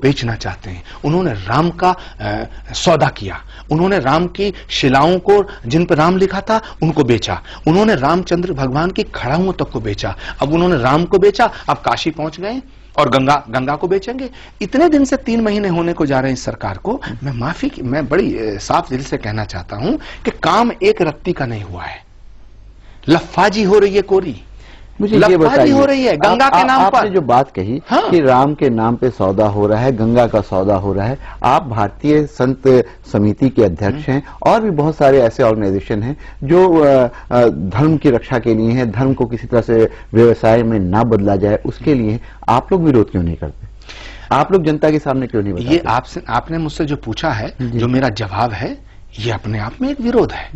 बेचना चाहते हैं। उन्होंने राम का सौदा किया, उन्होंने राम की शिलाओं को जिन पर राम लिखा था उनको बेचा, उन्होंने रामचंद्र भगवान की खड़ाओं तक को बेचा। अब उन्होंने राम को बेचा, अब काशी पहुंच गए और गंगा को बेचेंगे। इतने दिन से 3 महीने होने को जा रहे हैं इस सरकार को। मैं बड़ी साफ दिल से कहना चाहता हूं कि काम एक रत्ती का नहीं हुआ है, लफ्फाजी हो रही है कोरी, मुझे ये बताइए, हो रही है गंगा के नाम पर। आपने जो बात कही कि राम के नाम पे सौदा हो रहा है, गंगा का सौदा हो रहा है। आप भारतीय संत समिति के अध्यक्ष हैं और भी बहुत सारे ऐसे ऑर्गेनाइजेशन हैं जो धर्म की रक्षा के लिए हैं, धर्म को किसी तरह से व्यवसाय में ना बदला जाए उसके लिए। आप लोग विरोध क्यों नहीं करते? आप लोग जनता के सामने क्यों नहीं बताते? ये आपने मुझसे जो पूछा है, जो मेरा जवाब है, ये अपने आप में एक विरोध है।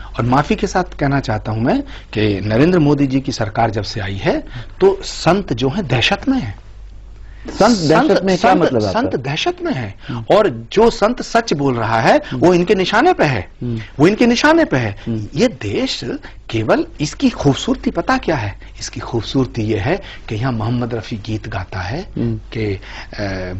और माफी के साथ कहना चाहता हूं मैं कि नरेंद्र मोदी जी की सरकार जब से आई है तो संत जो है दहशत में है। संत दहशत में क्या मतलब? संत दहशत में है और जो संत सच बोल रहा है वो इनके निशाने पे है, वो इनके निशाने पे है। ये देश केवल इसकी खूबसूरती पता क्या है? इसकी खूबसूरती ये है कि यहाँ मोहम्मद रफी गीत गाता है कि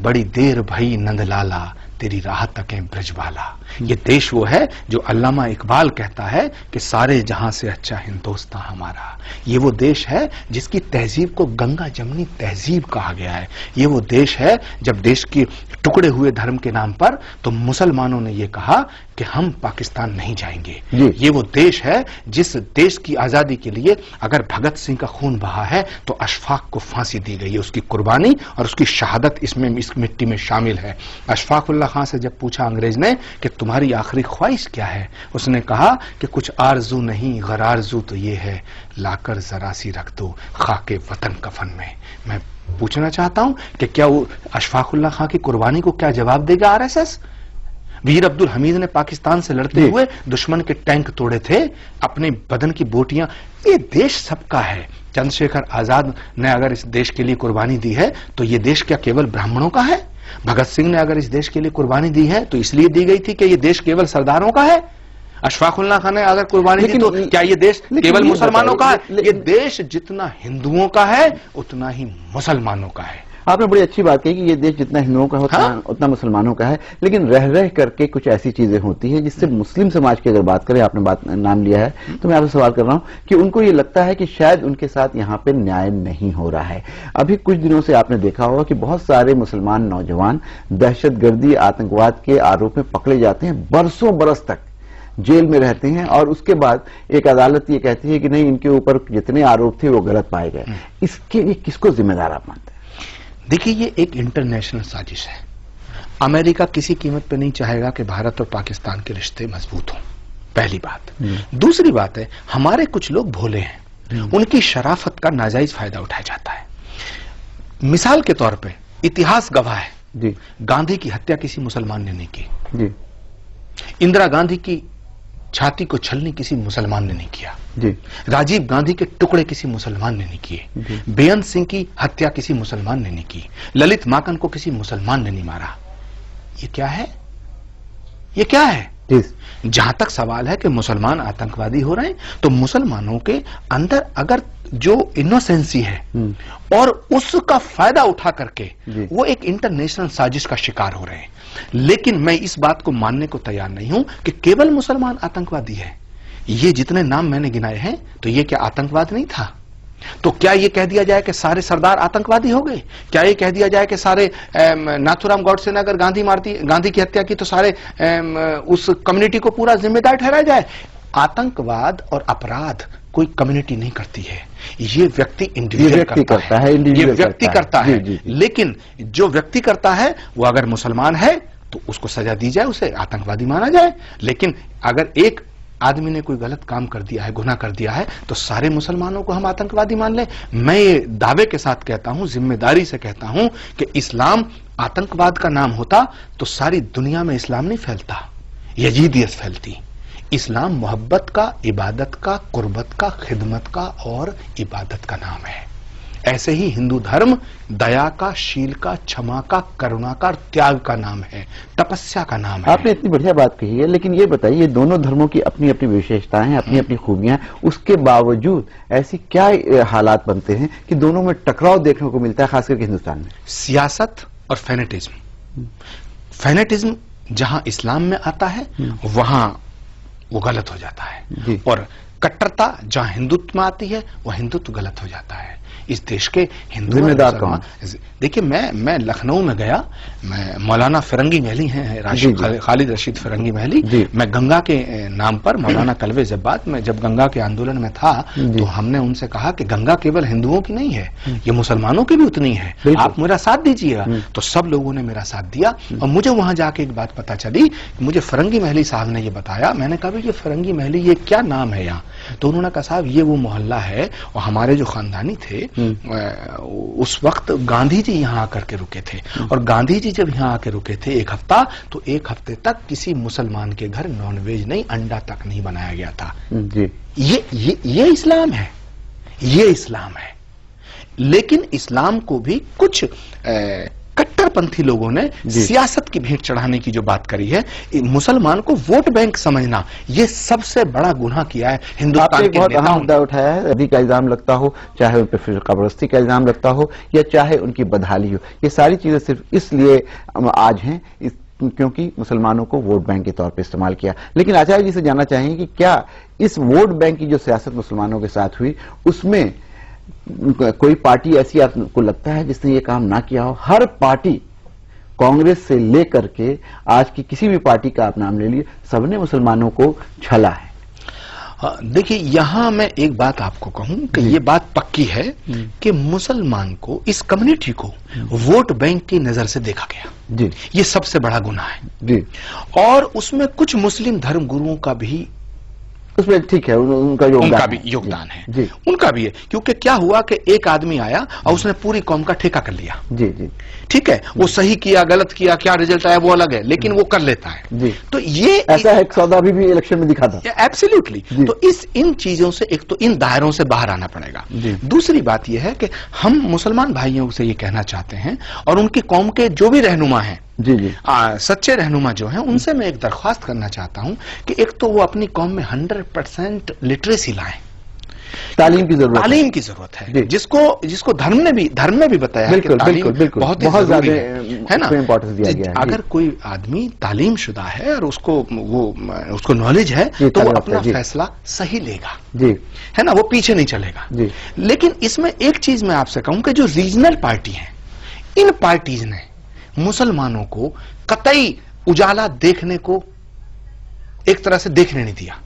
बड़ी देर भई नंदलाला तेरी राह तकें ब्रजवाला। ये देश वो है जो अल्लामा इकबाल कहता है कि सारे जहां से अच्छा हिंदुस्तान हमारा। ये वो देश है जिसकी तहजीब को गंगा जमनी तहजीब कहा गया है। ये वो देश है जब देश के टुकड़े हुए धर्म के नाम पर तो मुसलमानों ने ये कहा कि हम पाकिस्तान नहीं जाएंगे। ये वो देश है जिस देश की आजादी के लिए अगर भगत सिंह का खून बहा है तो अशफाक को फांसी दी गई है। उसकी कुर्बानी और उसकी शहादत इसमें इस मिट्टी में शामिल है। अशफाक उल्लाह खां से जब पूछा अंग्रेज ने कि तुम्हारी आखिरी ख्वाहिश क्या है, उसने कहा कि कुछ आरजू नहीं गरारजू तो ये है लाकर जरा सी रख दो खाके वतन कफन में। मैं पूछना चाहता हूं कि क्या वो अशफाक उल्लाह खां की कुर्बानी को क्या जवाब देगा आरएसएस? वीर अब्दुल हमीद ने पाकिस्तान से लड़ते हुए दुश्मन के टैंक तोड़े थे, अपने बदन की बोटियां। ये देश सबका है। चंद्रशेखर आजाद ने अगर इस देश के लिए कुर्बानी दी है तो ये देश क्या केवल ब्राह्मणों का है? भगत सिंह ने अगर इस देश के लिए कुर्बानी दी है तो इसलिए दी गई थी कि ये देश केवल सरदारों का है? अशफाक उल्लाह खान ने अगर कुर्बानी दी तो क्या ये देश केवल मुसलमानों का है? ये देश जितना हिंदुओं का है उतना ही मुसलमानों का है। आपने बड़ी अच्छी बात कही कि ये देश जितना हिंदुओं का होता है उतना मुसलमानों का है, लेकिन रह रह करके कुछ ऐसी चीजें होती हैं जिससे मुस्लिम समाज की अगर बात करें, आपने नाम लिया है तो मैं आपसे सवाल कर रहा हूं कि उनको ये लगता है कि शायद उनके साथ यहाँ पे न्याय नहीं हो रहा है। अभी कुछ दिनों से आपने देखा होगा कि बहुत सारे मुसलमान नौजवान दहशतगर्दी आतंकवाद के आरोप में पकड़े जाते हैं, बरसों बरस तक जेल में रहते हैं और उसके बाद एक अदालत ये कहती है कि नहीं, इनके ऊपर जितने आरोप थे वो गलत पाए गए। इसके लिए किसको जिम्मेदार आप मानते हैं? देखिए, ये एक इंटरनेशनल साजिश है। अमेरिका किसी कीमत पे नहीं चाहेगा कि भारत और पाकिस्तान के रिश्ते मजबूत हों, पहली बात। दूसरी बात है, हमारे कुछ लोग भोले हैं, उनकी शराफत का नाजायज फायदा उठाया जाता है। मिसाल के तौर पे इतिहास गवाह है, गांधी की हत्या किसी मुसलमान ने नहीं की। इंदिरा गांधी की छाती को छलनी किसी मुसलमान ने नहीं किया। राजीव गांधी के टुकड़े किसी मुसलमान ने नहीं किए। बेअंत सिंह की हत्या किसी मुसलमान ने नहीं की। ललित माकन को किसी मुसलमान ने नहीं मारा। ये क्या है? ये क्या है? जहां तक सवाल है कि मुसलमान आतंकवादी हो रहे हैं तो मुसलमानों के अंदर अगर जो इनोसेंसी है और उसका फायदा उठा करके वो एक इंटरनेशनल साजिश का शिकार हो रहे हैं। लेकिन मैं इस बात को मानने को तैयार नहीं हूं कि केवल मुसलमान आतंकवादी है। ये जितने नाम मैंने गिनाए हैं तो ये क्या आतंकवाद नहीं था? तो क्या ये कह दिया जाए कि सारे सरदार आतंकवादी हो गए? क्या ये कह दिया जाए कि सारे नाथुराम गॉडसे ने अगर गांधी की हत्या की तो सारे उस कम्युनिटी को पूरा जिम्मेदार ठहराया जाए? आतंकवाद और अपराध कोई कम्युनिटी नहीं करती है, ये व्यक्ति इंडिविजुअल करता है। ये व्यक्ति करता है। लेकिन जो व्यक्ति करता है वो अगर मुसलमान है तो उसको सजा दी जाए, उसे आतंकवादी माना जाए। लेकिन अगर एक आदमी ने कोई गलत काम कर दिया है, गुनाह कर दिया है, तो सारे मुसलमानों को हम आतंकवादी मान लें? मैं ये दावे के साथ कहता हूं, जिम्मेदारी से कहता हूं कि इस्लाम आतंकवाद का नाम होता तो सारी दुनिया में इस्लाम नहीं फैलता, यजीदियत फैलती। इस्लाम मोहब्बत का, इबादत का, कुर्बत का, खिदमत का और इबादत का नाम है। ऐसे ही हिंदू धर्म दया का, शील का, क्षमा का, करुणा का, त्याग का नाम है, तपस्या का नाम है। आपने इतनी बढ़िया बात कही है, लेकिन ये बताइए, ये दोनों धर्मों की अपनी अपनी विशेषताएं हैं, अपनी अपनी खूबियां हैं, उसके बावजूद ऐसी क्या हालात बनते हैं कि दोनों में टकराव देखने को मिलता है, खासकर हिंदुस्तान में? सियासत और फेनेटिज्म, फैनेटिज्म जहां इस्लाम में आता है वहां वो गलत हो जाता है, और कट्टरता जहां हिंदुत्व में आती है वो हिंदुत्व गलत हो जाता है। इस देश के हिंदू जिम्मेदार कौन? देखिए, मैं लखनऊ में गया, मैं मौलाना फिरंगी महली हैं, खालिद रशीद फिरंगी महली, मैं गंगा के नाम पर मौलाना कलवे जब्बात में जब गंगा के आंदोलन में था तो हमने उनसे कहा कि गंगा केवल हिंदुओं की नहीं है, ये मुसलमानों की भी उतनी है, आप मेरा साथ दीजिएगा। तो सब लोगों ने मेरा साथ दिया, और मुझे वहां जाके एक बात पता चली, मुझे फिरंगी महली साहब ने ये बताया। मैंने कहा ये फिरंगी महली ये क्या नाम है यहाँ? तो उन्होंने कहा साहब ये वो मोहल्ला है, और हमारे जो खानदानी थे उस वक्त गांधी जी यहाँ आकर के रुके थे, और गांधी जी जब यहाँ आकर रुके थे एक हफ्ता, तो एक हफ्ते तक किसी मुसलमान के घर नॉनवेज नहीं, अंडा तक नहीं बनाया गया था। जी। ये इस्लाम है, ये इस्लाम है। लेकिन इस्लाम को भी कुछ कट्टरपंथी लोगों ने सियासत की भेंट चढ़ाने की जो बात करी है, मुसलमान को वोट बैंक समझना, ये सबसे बड़ा गुनाह किया है हिंदुस्तान के नेताओं ने। मुद्दा उठाया है, रद्दी का इल्जाम लगता हो, चाहे उन पर फिरकापरस्ती का इल्जाम लगता हो, या चाहे उनकी बदहाली हो, ये सारी चीजें सिर्फ इसलिए आज हैं क्योंकि मुसलमानों को वोट बैंक के तौर पे इस्तेमाल किया। लेकिन आचार्य जी से जानना चाहेंगे कि क्या इस वोट बैंक की जो सियासत मुसलमानों के साथ हुई, उसमें कोई पार्टी ऐसी आपको लगता है जिसने ये काम ना किया हो? हर पार्टी, कांग्रेस से लेकर के आज की किसी भी पार्टी का आप नाम ले लिए, सबने मुसलमानों को छला है। देखिए, यहां मैं एक बात आपको कहूं कि ये बात पक्की है कि मुसलमान को, इस कम्युनिटी को वोट बैंक की नजर से देखा गया जी। ये सबसे बड़ा गुनाह है जी। और उसमें कुछ मुस्लिम धर्म गुरुओं का भी उसमें ठीक है, उनका भी योगदान है जी। उनका भी है, क्योंकि क्या हुआ कि एक आदमी आया और उसने पूरी कौम का ठेका कर लिया जी जी। ठीक है, वो सही किया गलत किया, क्या रिजल्ट आया वो अलग है, लेकिन वो कर लेता है जी। तो ये ऐसा एक सौदा भी इलेक्शन में दिखा था। एब्सोल्युटली। तो इन चीजों से, एक तो इन दायरों से बाहर आना पड़ेगा। दूसरी बात यह है कि हम मुसलमान भाइयों से ये कहना चाहते हैं, और उनकी कौम के जो भी रहनुमा हैं जी जी, सच्चे रहनुमा जो हैं, उनसे मैं एक दरख्वास्त करना चाहता हूं कि एक तो वो अपनी कौम में 100% लिटरेसी लाएं। तालीम की जरूरत है, जिसको धर्म में भी बताया है कि तालीम बहुत जरूरी है ना, इंपॉर्टेंस दिया गया है। अगर कोई आदमी तालीम शुदा है और उसको नॉलेज है तो वो अपना फैसला सही लेगा जी, है ना, वो पीछे नहीं चलेगा जी। लेकिन इसमें एक चीज मैं आपसे कहूं कि जो रीजनल पार्टी है, इन पार्टीज ने मुसलमानों को कतई उजाला देखने को एक तरह से देखने नहीं दिया,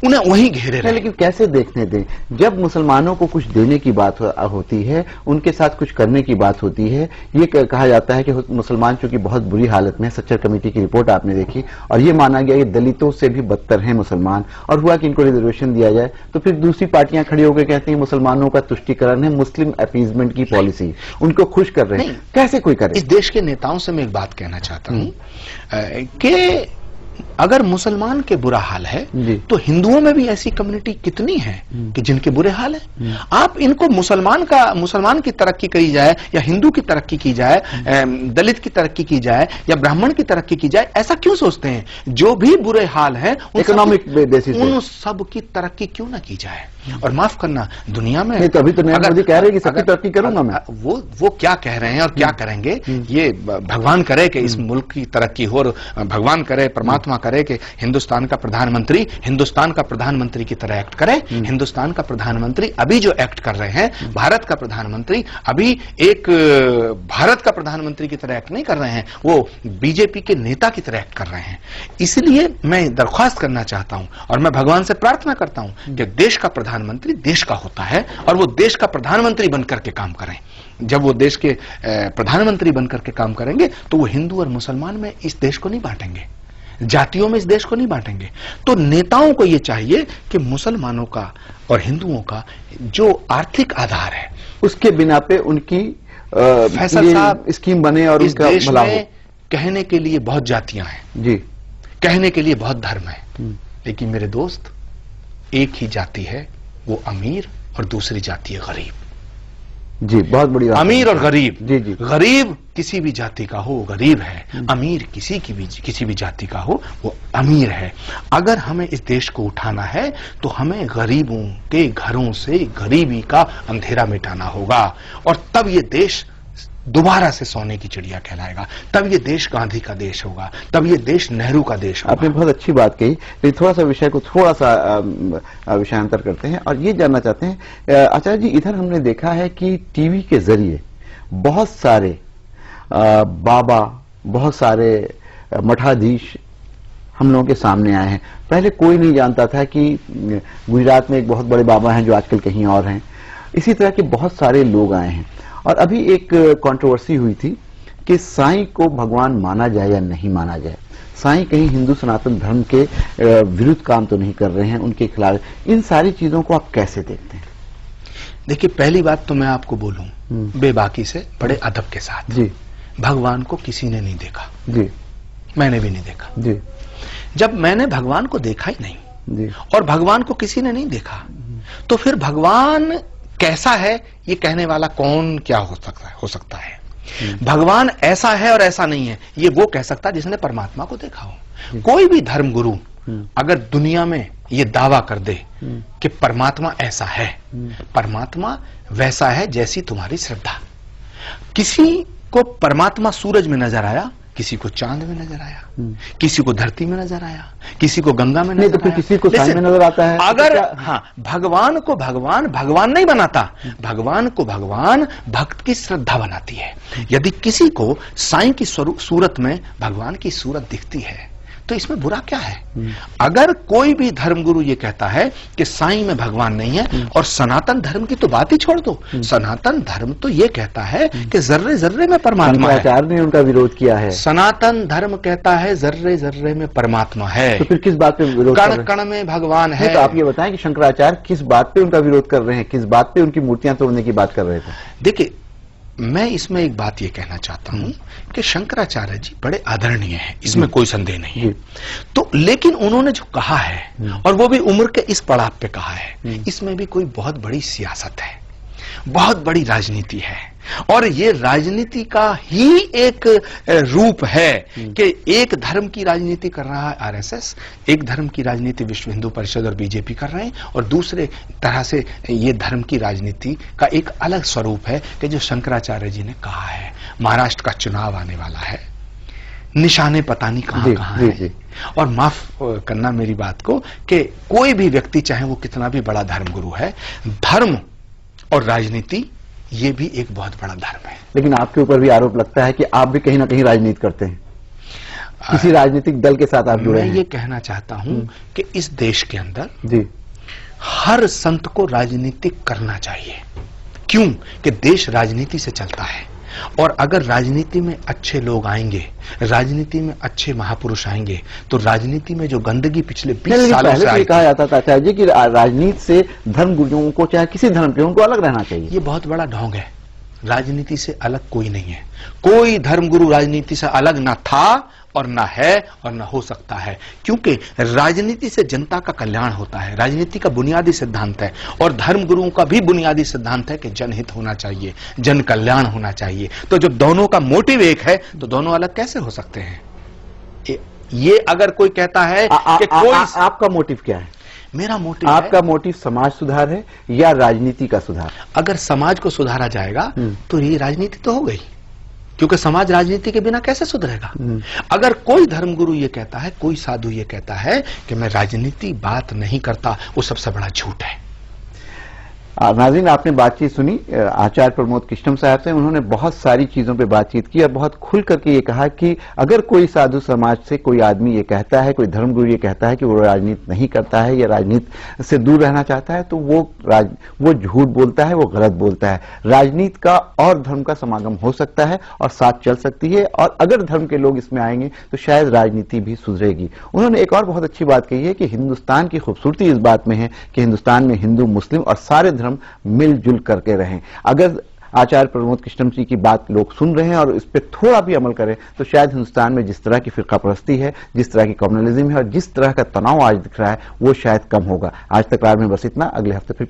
उन्हें वहीं घेरे रहे। लेकिन कैसे देखने दें जब मुसलमानों को कुछ देने की बात होती है, उनके साथ कुछ करने की बात होती है। ये कहा जाता है कि मुसलमान चूंकि बहुत बुरी हालत में, सच्चर कमेटी की रिपोर्ट आपने देखी, और ये माना गया कि दलितों से भी बदतर हैं मुसलमान, और हुआ कि इनको रिजर्वेशन दिया जाए, तो फिर दूसरी पार्टियां खड़ी होकर कहती हैं मुसलमानों का तुष्टीकरण है, मुस्लिम अपीजमेंट की पॉलिसी, उनको खुश कर रहे हैं। कैसे कोई करे? इस देश के नेताओं से मैं एक बात कहना चाहता हूं कि अगर मुसलमान के बुरा हाल है तो हिंदुओं में भी ऐसी कम्युनिटी कितनी है कि जिनके बुरे हाल है। आप इनको मुसलमान की तरक्की करी जाए, या हिंदू की तरक्की की जाए, दलित की तरक्की की जाए, या ब्राह्मण की तरक्की की जाए, ऐसा क्यों सोचते हैं? जो भी बुरे हाल है इकोनॉमिक बेसिस पे उन सब की तरक्की क्यों ना की जाए? और माफ करना, दुनिया में नहीं, तो अभी तो नरेंद्र मोदी कह रहे हैं कि सबकी तरक्की करूंगा मैं। वो क्या कह रहे हैं और क्या करेंगे, ये भगवान करे कि इस मुल्क की तरक्की हो, और भगवान करे, परमात्मा करे कि हिंदुस्तान का प्रधानमंत्री की तरह एक्ट करे। हिंदुस्तान का प्रधानमंत्री अभी जो एक्ट कर रहे हैं, भारत का प्रधानमंत्री अभी एक भारत का प्रधानमंत्री की तरह एक्ट नहीं कर रहे हैं, वो बीजेपी के नेता की तरह एक्ट कर रहे हैं। इसलिए मैं दरख्वास्त करना चाहता हूं, और मैं भगवान से प्रार्थना करता हूं कि देश का प्रधानमंत्री देश का होता है, और वो देश का प्रधानमंत्री बनकर के काम करें। जब वो देश के प्रधानमंत्री बनकर के काम करेंगे तो वो हिंदू और मुसलमान में इस देश को नहीं बांटेंगे, जातियों में इस देश को नहीं बांटेंगे। तो नेताओं को यह चाहिए कि मुसलमानों का और हिंदुओं का जो आर्थिक आधार है, उसके बिना पे उनकी फैसल साहब स्कीम बने, और इस देश में कहने के लिए बहुत जातियां हैं जी, कहने के लिए बहुत धर्म है, लेकिन मेरे दोस्त एक ही जाति है, वो अमीर, और दूसरी जाति है गरीब जी। बहुत बड़ी बात। अमीर और गरीब जी जी। गरीब किसी भी जाति का हो गरीब है, अमीर किसी भी जाति का हो वो अमीर है। अगर हमें इस देश को उठाना है तो हमें गरीबों के घरों से गरीबी का अंधेरा मिटाना होगा, और तब ये देश दोबारा से सोने की चिड़िया कहलाएगा। तब ये देश गांधी का देश होगा, तब ये देश नेहरू का देश होगा। आपने बहुत अच्छी बात कही, लेकिन थोड़ा सा विषय को थोड़ा सा विषयांतर करते हैं और ये जानना चाहते हैं आचार्य जी, इधर हमने देखा है कि टीवी के जरिए बहुत सारे बाबा, बहुत सारे मठाधीश हम लोगों के सामने आए हैं। पहले कोई नहीं जानता था कि गुजरात में एक बहुत बड़े बाबा हैं जो आजकल कहीं और हैं। इसी तरह के बहुत सारे लोग आए हैं और अभी एक कंट्रोवर्सी हुई थी कि साईं को भगवान माना जाए या नहीं माना जाए। साईं कहीं हिंदू सनातन धर्म के विरुद्ध काम तो नहीं कर रहे हैं, उनके खिलाफ। इन सारी चीजों को आप कैसे देखते हैं? देखिए, पहली बात तो मैं आपको बोलूं बेबाकी से, बड़े अदब के साथ जी, भगवान को किसी ने नहीं देखा जी, मैंने भी नहीं देखा जी, जब मैंने भगवान को देखा ही नहीं जी, और भगवान को किसी ने नहीं देखा, तो फिर भगवान कैसा है ये कहने वाला कौन क्या हो सकता है? भगवान ऐसा है और ऐसा नहीं है ये वो कह सकता है जिसने परमात्मा को देखा हो। कोई भी धर्म गुरु अगर दुनिया में ये दावा कर दे कि परमात्मा ऐसा है, परमात्मा वैसा है जैसी तुम्हारी श्रद्धा। किसी को परमात्मा सूरज में नजर आया, किसी को चांद में नजर आया, किसी को धरती में नजर आया, किसी को गंगा में नजर आया, तो फिर किसी को साईं में नजर आता है। अगर हाँ, भगवान को भगवान नहीं बनाता, भगवान को भगवान भक्त की श्रद्धा बनाती है। यदि किसी को साईं की सूरत में भगवान की सूरत दिखती है तो इसमें बुरा क्या है? अगर कोई भी धर्मगुरु ये कहता है कि साईं में भगवान नहीं है, और सनातन धर्म की तो बात ही छोड़ दो, सनातन धर्म तो ये कहता है कि जर्रे जर्रे में परमात्मा है। शंकराचार्य ने उनका विरोध किया है। सनातन धर्म कहता है जर्रे जर्रे में परमात्मा है, तो फिर किस बात पे विरोध कर रहे कण हैं? कण में भगवान है। तो आप ये बताएं कि शंकराचार्य किस बात पे उनका विरोध कर रहे हैं, किस बात पे उनकी मूर्तियां तोड़ने की बात कर रहे थे? देखिए, मैं इसमें एक बात ये कहना चाहता हूं कि शंकराचार्य जी बड़े आदरणीय हैं, इसमें कोई संदेह नहीं है। तो लेकिन उन्होंने जो कहा है, और वो भी उम्र के इस पड़ाव पे कहा है, इसमें भी कोई बहुत बड़ी सियासत है, बहुत बड़ी राजनीति है। और ये राजनीति का ही एक रूप है कि एक धर्म की राजनीति कर रहा है आरएसएस, एक धर्म की राजनीति विश्व हिंदू परिषद और बीजेपी कर रहे हैं, और दूसरे तरह से ये धर्म की राजनीति का एक अलग स्वरूप है कि जो शंकराचार्य जी ने कहा है। महाराष्ट्र का चुनाव आने वाला है, निशाने पता नहीं कहां कहां है। और माफ करना मेरी बात को कि कोई भी व्यक्ति, चाहे वो कितना भी बड़ा धर्मगुरु है, धर्म और राजनीति ये भी एक बहुत बड़ा धर्म है। लेकिन आपके ऊपर भी आरोप लगता है कि आप भी कहीं ना कहीं राजनीति करते हैं, किसी राजनीतिक दल के साथ आप जुड़े हैं। मैं ये कहना चाहता हूं कि इस देश के अंदर जी, हर संत को राजनीति करना चाहिए। क्यों? कि देश राजनीति से चलता है, और अगर राजनीति में अच्छे लोग आएंगे, राजनीति में अच्छे महापुरुष आएंगे, तो राजनीति में जो गंदगी पिछले 20 सालों से आई, कहा जाता था आचार्य जी कि राजनीति से धर्म गुरुओं को, चाहे किसी धर्म के, उनको अलग रहना चाहिए। ये बहुत बड़ा ढोंग है। राजनीति से अलग कोई नहीं है, कोई धर्मगुरु राजनीति से अलग ना था और ना है और ना हो सकता है, क्योंकि राजनीति से जनता का कल्याण होता है, राजनीति का बुनियादी सिद्धांत है, और धर्मगुरुओं का भी बुनियादी सिद्धांत है कि जनहित होना चाहिए, जन कल्याण होना चाहिए। तो जब दोनों का मोटिव एक है तो दोनों अलग कैसे हो सकते हैं? ये अगर कोई कहता है कि कोई आपका मोटिव क्या है? मेरा मोटिव, आपका मोटिव समाज सुधार है या राजनीति का सुधार? अगर समाज को सुधारा जाएगा तो ये राजनीति तो हो गई, क्योंकि समाज राजनीति के बिना कैसे सुधरेगा? अगर कोई धर्मगुरु ये कहता है, कोई साधु ये कहता है कि मैं राजनीति बात नहीं करता, वो सबसे बड़ा झूठ है। नाज़रीन, आपने बातचीत सुनी आचार्य प्रमोद कृष्णम साहब से। उन्होंने बहुत सारी चीजों पे बातचीत की और बहुत खुल करके ये कहा कि अगर कोई साधु समाज से कोई आदमी ये कहता है, कोई धर्मगुरु ये कहता है कि वो राजनीति नहीं करता है या राजनीति से दूर रहना चाहता है, तो वो झूठ बोलता है, वो गलत बोलता है। राजनीति का और धर्म का समागम हो सकता है और साथ चल सकती है, और अगर धर्म के लोग इसमें आएंगे तो शायद राजनीति भी सुधरेगी। उन्होंने एक और बहुत अच्छी बात कही है कि हिंदुस्तान की खूबसूरती इस बात में है कि हिंदुस्तान में हिंदू, मुस्लिम और सारे धर्म मिलजुल करके रहें। अगर आचार्य प्रमोद कृष्णम जी की बात लोग सुन रहे हैं और इस पर थोड़ा भी अमल करें तो शायद हिंदुस्तान में जिस तरह की फिरका परस्ती है, जिस तरह की कम्युनलिज्म है और जिस तरह का तनाव आज दिख रहा है, वो शायद कम होगा। आज तक में बस इतना। अगले हफ्ते फिर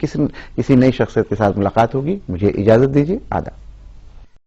किसी नई शख्सियत के साथ मुलाकात होगी। मुझे इजाजत दीजिए। आदाब।